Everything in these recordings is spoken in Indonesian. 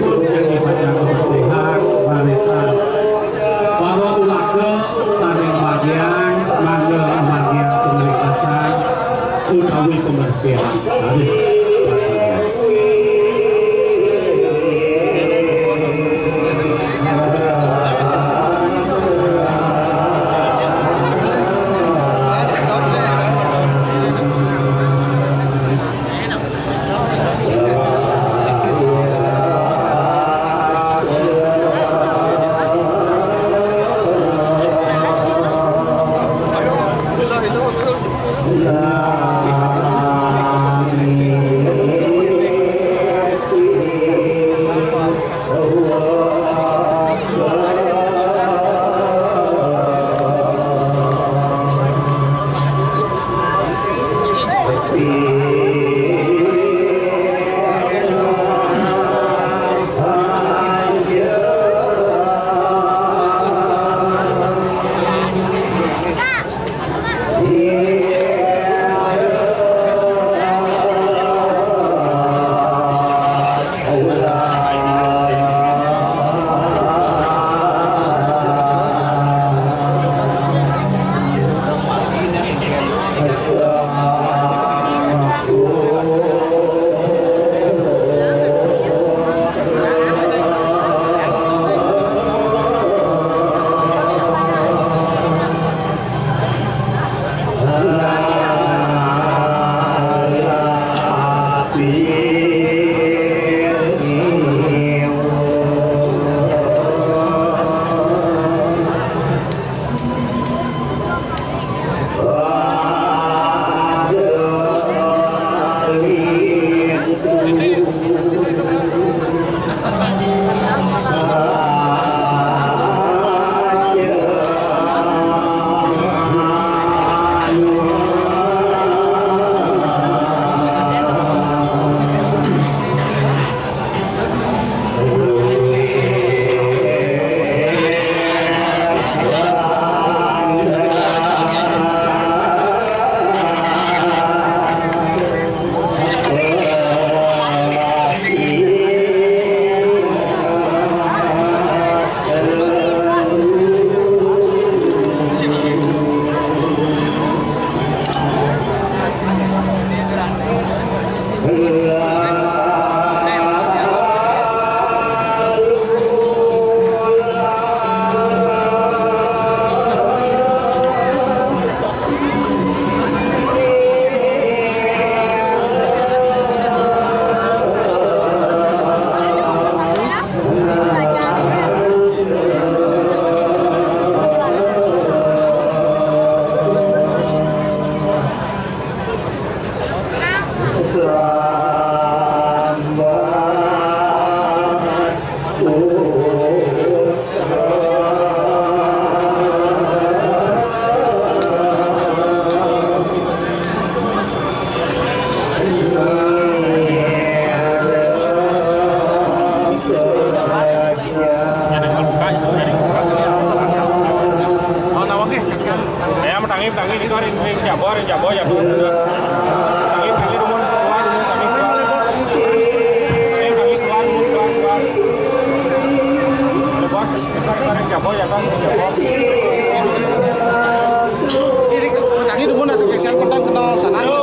pun yang dibaca kebersihan barisan bahwa ulaga saling bagian mangga bagian pengelikasan utawi kebersihan habis pelaksanaan.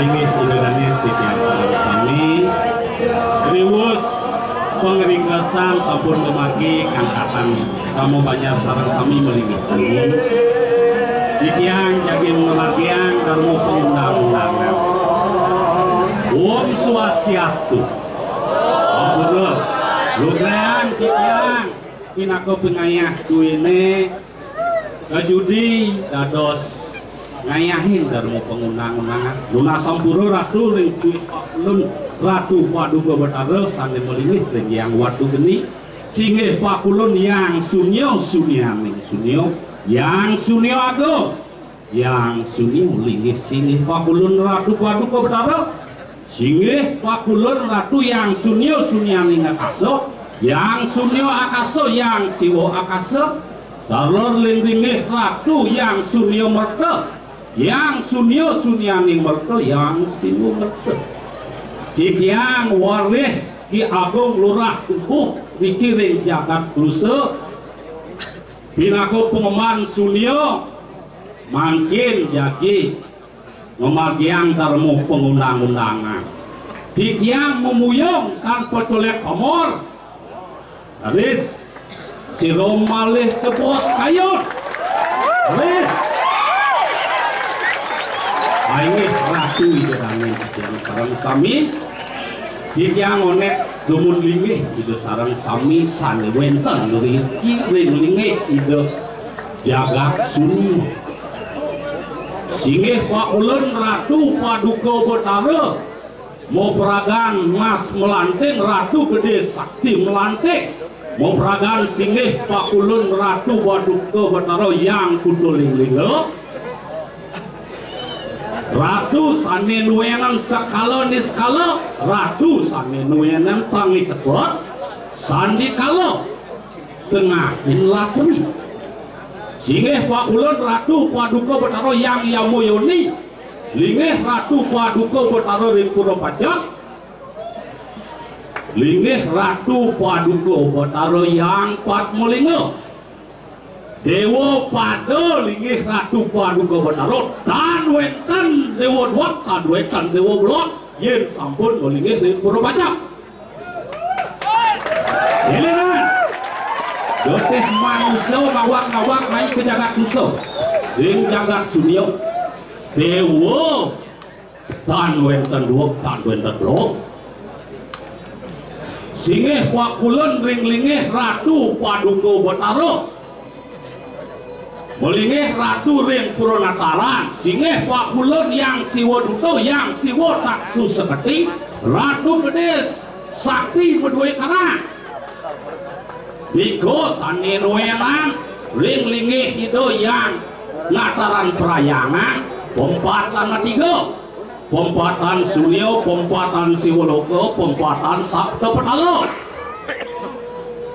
Baik Indonesia tiang sareng sami riwus pengeringkesan sampun memagi angkatan kamu banyak sareng sami melingit tiang jagin melagian karmu pengundang-undangan Om Swastiastu betul lugrean tiang kinako pengayah kuine kajudi dados ngayahin darmu pengundang-undangan luna sampuro ratu ring suwi pakulun ratu paduka betara sane melingih ring yang watu geni singih pakulun yang sunyo sunianing sunyo yang sunyo agung yang sunyo linggih singih pakulun ratu paduka betara singih pakulun ratu yang sunyo sunianing akaso yang sunyo akaso yang siwo akaso darlor linggih ratu yang sunyo merta yang sunyo sunianing merta yang siwo merta yang warih Ki Agung Lurah Tubuh dikiring jagat klusa pinako pengeman sunyo mangkin jaki ngemagiang darmu pengundang-undangan yang memuyung tanpa colek komor aris si romalih ke bos kayut aris ini ratu itu kami yang sarang sami yang onek lumun lingih itu sarang sami sane wenten dari kiring lingih itu jagat sunyi singih pakulun ratu paduka betara mau peragan mas melanting ratu gede sakti melanting mau peragan singih pakulun ratu paduka betara yang kuduling linggo ratu sane nuenan skala niskala ratu sane nuenan tangi tebot sandi kala tengah in latri singeh pakulun ratu paduka betara yang yamoyoni lingeh ratu paduka betara ring pura pajak lingeh ratu paduka betara yang patmolingo Dewa pada linggih ratu paduka betara dan wenten dewa dua dan wenten dewa blok yen sampun linggih ring pura pajak elenan doteh manusia ngawak-ngawak naik ke jagat musuh ring jagat sunyo dewa dan wenten dua dan wenten blok singeh pakulun ring linggih ratu paduka betara melingih ratu ring Purwanataran singeh pakulun yang siwo duto yang siwo taksu seketi ratu gedes sakti berdua karang Biko sani nuenan ring lingih itu yang ngataran perayangan pompatan tiga pompatan sunyo pompatan siwoloko pompatan sabda petalo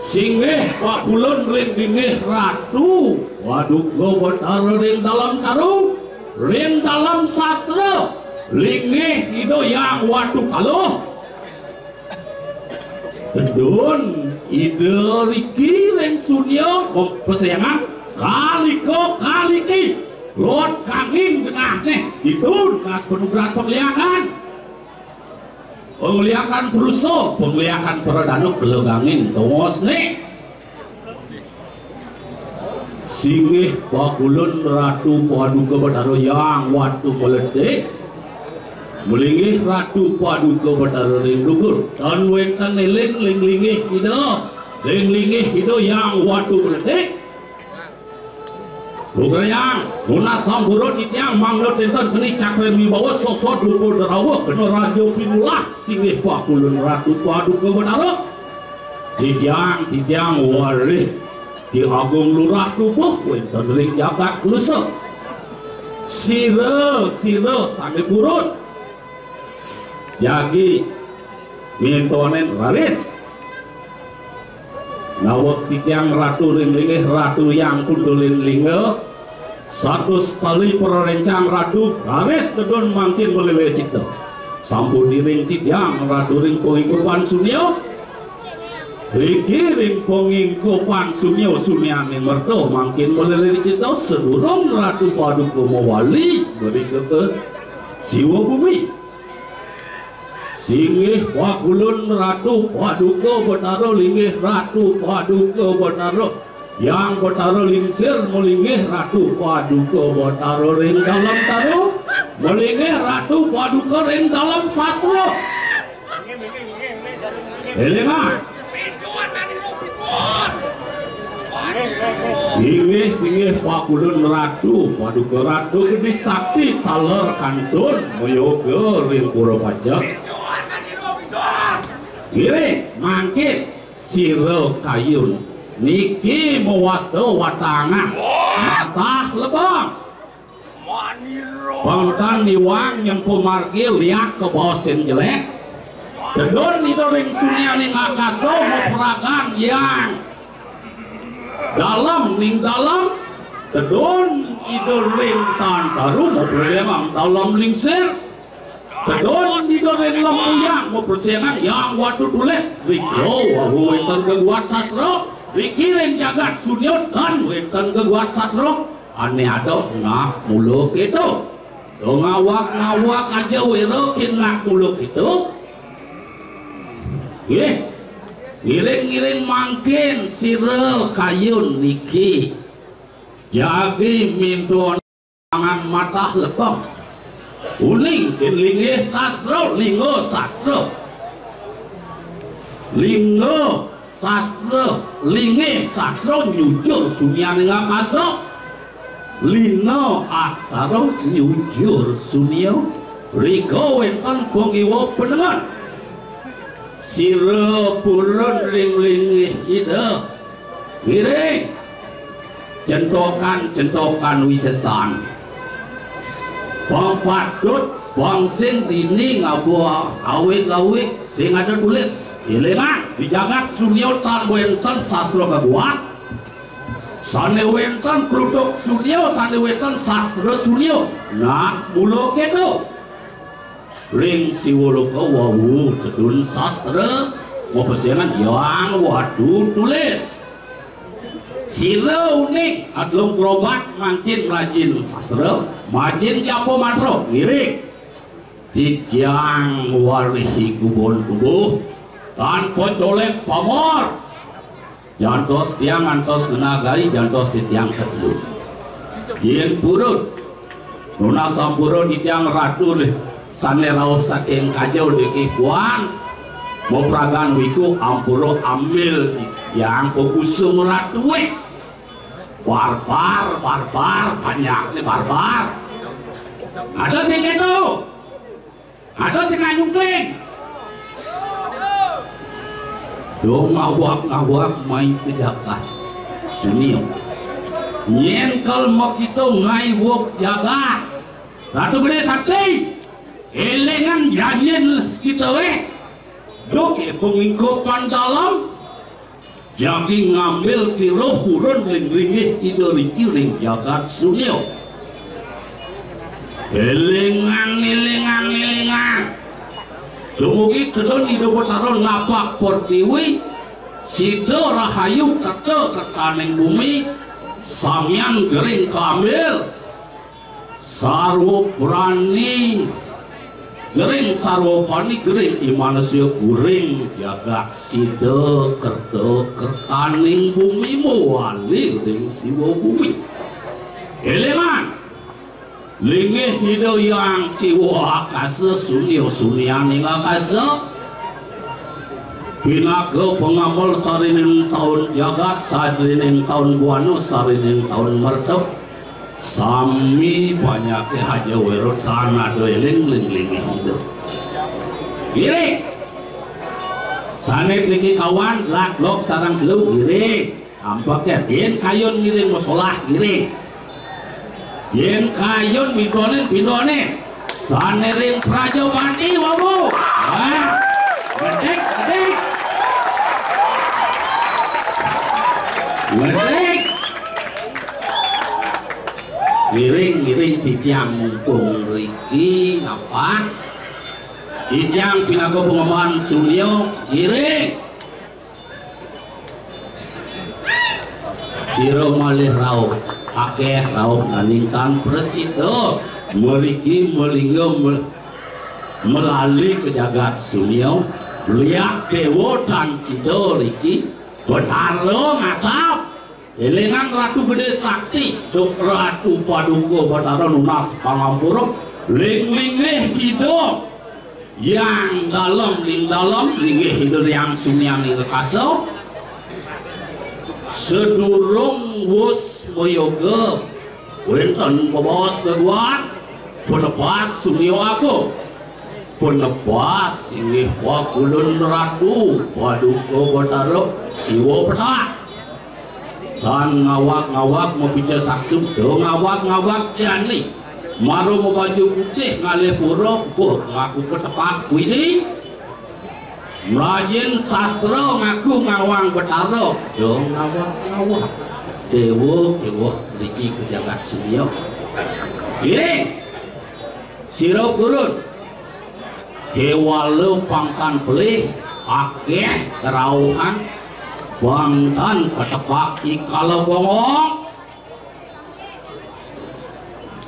singeh pakulun ring lingih ratu paduka betara ring dalam taruh ring dalam sastra lingih itu yang watu kalo kedun ide riki ring sunyo pesayangan kaliko kaliki lot kanging tengah nih itu kas penugaran pengliakan pengliakan perusuh pengliakan peredanuk gelengangin tongos nih singih pakulun ratu paduka betara yang watu meletik melingih ratu paduka betara ring dugur dan wenten ling lingih itu yang watu meletik Bukrayang, Muna Samburo Tiang Manglo Tenten Keni Cakre Mibawa Sosok Dukur Derawa Kena Rajo Pinulah Singih Pakulun Ratu Paduka Betara Tiang Warih Ki Agung Lurah Tubuh Wenten ring jagat klusa Sira sange purut Jagi mintonen raris nawak tiang ratu ring lingih ratu yang kundulin lingga satu tali perencang ratu garis kedon mangkin boleh cipta sampun diring tiang ratu ring pengikupan sunyo riki ring pengikupan sunyo sunyaning merto mangkin boleh cipta sedurung ratu paduka mawali beri ke siwa bumi Singgih wakulun ratu paduka Betara linggih ratu paduka Betara yang Betara lingsir melinggih ratu paduka Betara ring dalam taru melinggih ratu paduka ring dalam sastra. Elengan singgih pakulun ratu paduka ratu gede sakti taler kantun moyoga ring pura pajak kiri mangkit siro kayun niki mewasta watangan matah lebang pangtan niwang yang pemargil liat ke bosen jelek dedon itu ring sunia ning akaso memperagan yang dalam ning dalam dedon itu ring tantaru memperlemang dalam lingsir kedon di doren lemuyang mau persiangan yang waktu tulis Riko wahu wenten keguat sastra rikirin jagat sunyot dan wenten keguat sastra aneh ada nak muluk itu do ngawak aja wero kinak muluk itu ngiring mangkin sire kayun niki jadi minto tangan matah lepang uling linggih sastra linggo sastra linggih sastra jujur sunyane ngakasa lino aksara jujur sunyo riko wenten pengiwa penengan sira purun ring ida ngiring centokan wisesan bang patut bang sing dini ngabuah awe sing ada tulis ilengan di jagat sunyotan wenten sastra kaguat sane wenten produk sunyo sane wenten sastra sunyo nah mulo kedo ring siwoloka wawu tedun sastra mau persiangan yang waduh tulis sila unik adlung berobat makin rajin sastra majin japo matro ngirik dijang warihi kubon tubuh tanpa colek pamor jantos tiang antos kenagai jantos di tiang kedua yen purut nuna sampurun di tiang ratu sane rauh saking kajau di kipuan mau pragan wiku ampuro ambil yang usung ratu barbar banyak nih barbar ada sing gitu ada sing nganyungkling dong ngawak main kejakan senior nyenkel mokito ngaiwok jagat ratu gede sakti elengan janyen kita dok pengingkopan dalam jadi ngambil siro purun ring ring jagat sunyo elengan dumugi kedon hidup taron napak portiwi sido rahayu kata kekaning bumi samyan gering kambil sarwo berani gering sarwo pani gering imanasya guring jagat sido kerto kekaning bumi mewali ring siwo bumi eleman linggih hidup yang siwo akasa sunyaning akasa pinaga pengamal sarining tahun jagat sarining tahun buano sarining tahun mertep sami banyak haja wero tanah doeling linggih hidup gini sanek linggih kawan laklok sarang geluk gini ampaknya yen kayun ngiring musolah gini yen kayun bidone sane ring praja mandi wabu gedek ngiring tijang mumpung riki apa tijang pinago pengemban sunyo ngiring siro malih rauh akeh rauh nganingkan presito meriki melinggo melalui ke jagat sunyo liak dewo dan sidol iki Betaro ngasap elengan Ratu Gede Sakti duk Ratu Paduka Betaro Nunas Pangampura ling-lingih hidup yang dalam linggih hidup yang sunyani kaso sedurung wus moyoga wenten bebas keduan penepas sunyo aku penepas ini wakulun Ratu Paduka Betaro siwo pernah dan ngawak-ngawak mau bicara saksum ngawak-ngawak jani maru mau baju putih ngalih pura ngaku ke tempat ini merajin sastra ngaku ngawang Betaro ngawak-ngawak dewa riki ke jagat sunyo giring siro kurun Kewalo pangkan pelih akeh kerauhan bangtan ketepak kalau bongong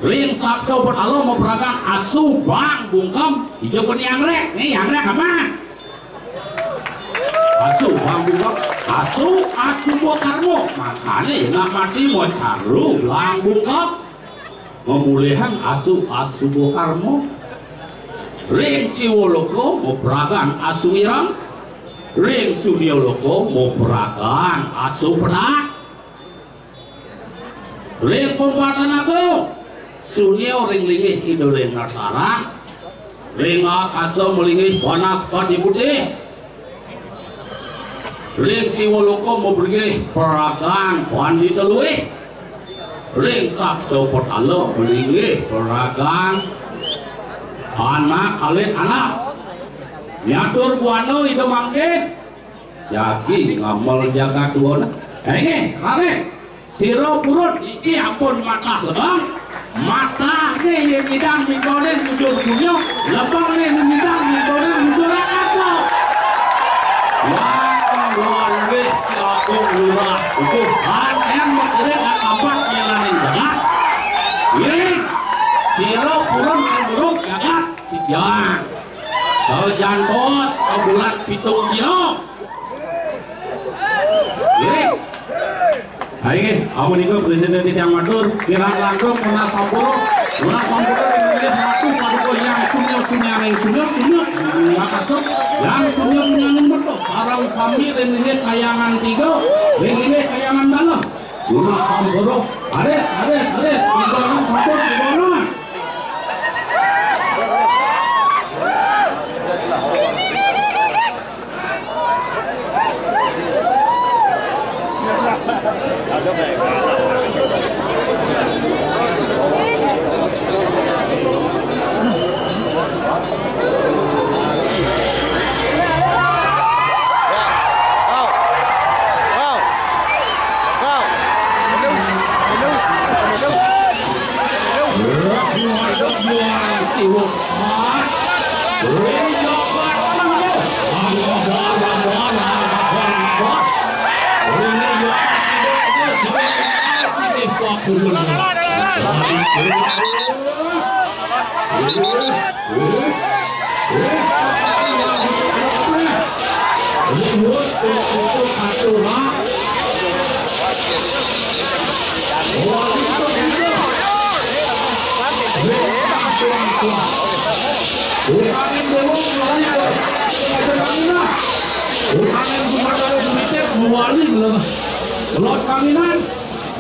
ring sabdo Betaro mau peragang asu bang bungkem hijau pun yang rek nih yang rek apa asu bang bungkem asu bokarmo makanya nggak mati mau caru bang bungkem memulihan asu bokarmo ring siwoloko mau peragan asu irang ring sudioloko mau peragan asu pedak ring pembatan agung sunyo ring lingih idoleng nasara ring akaso melingih panas padi putih ring siwoloko mau pergi peragan pandi teluih ring sabdo Betaro melingih peragan anak alit anak nyatur buano itu mangkin jagi ngamal jaga tuana ini rares siro purut iki ampun mata lebang mata nih yang ngidang mingkoden mujur sunyo lebang nih ngidang mingkoden mujur akaso yang walwih kakung lurah utuh yang makirin akabat nyelanin jagat ini siro purun yang buruk jagat jangan kalau bos bulan pitung kilo ini hari ini aku nih presiden tidak matur kirang langkung kena sampur ini Ratu Paduka yang sunyo nggak masuk yang sunyo betul sarang sambil ini kayangan tiga ini kayangan dalam guna sampur ares ibaran sampur ibaran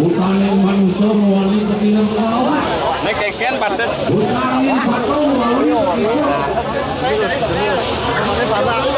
Bukanin manusia mewali ketinggian pelawat. Nek keken pantes. Bukanin satu mewali ketinggian pelawat.